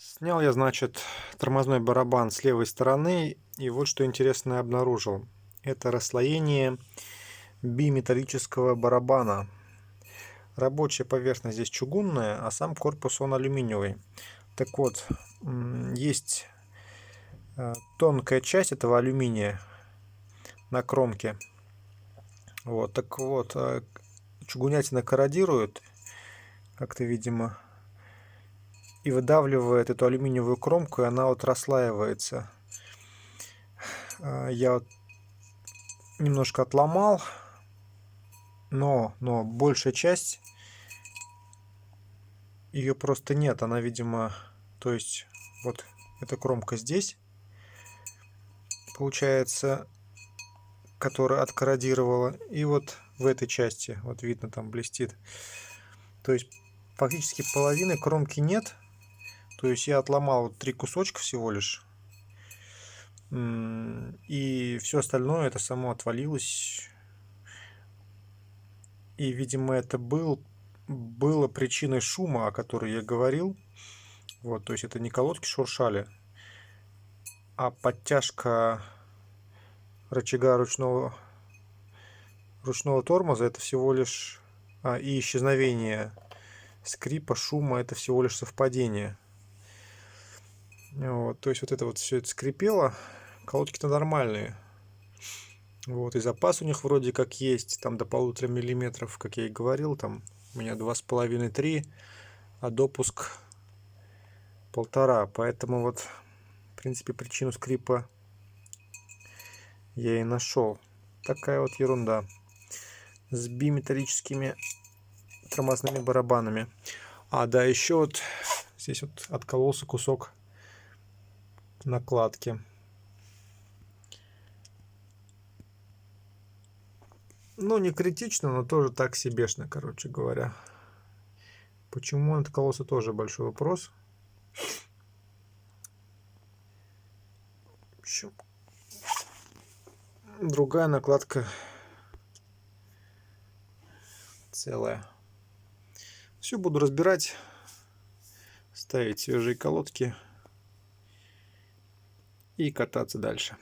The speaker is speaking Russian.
Снял я, значит, тормозной барабан с левой стороны, и вот что интересное обнаружил. Это расслоение биметаллического барабана. Рабочая поверхность здесь чугунная, а сам корпус он алюминиевый. Так вот, есть тонкая часть этого алюминия на кромке. Вот, так вот, чугунятина корродирует, как-то, видимо, и выдавливает эту алюминиевую кромку, и она вот расслаивается. Я вот немножко отломал, но большая часть ее просто нет. Она, видимо, то есть вот эта кромка здесь, получается, которая откорродировала, и вот в этой части, вот видно, там блестит. То есть фактически половины кромки нет. То есть я отломал вот 3 кусочка всего лишь. И все остальное это само отвалилось. И, видимо, это было причиной шума, о которой я говорил. Вот, то есть это не колодки шуршали, а подтяжка рычага ручного тормоза это всего лишь... и исчезновение скрипа, шума это всего лишь совпадение. Вот, то есть вот это вот все это скрипело. Колодки-то нормальные. Вот, и запас у них вроде как есть, там до 1,5 миллиметров, как я и говорил, там у меня 2,5-3, а допуск 1,5. Поэтому вот, в принципе, причину скрипа я и нашел. Такая вот ерунда с биметаллическими тормозными барабанами. Да, еще вот здесь вот откололся кусок накладки. Ну, не критично, но тоже так себешно, короче говоря. Почему он откололся, тоже большой вопрос. Еще другая накладка целая. Все буду разбирать, ставить свежие колодки и кататься дальше.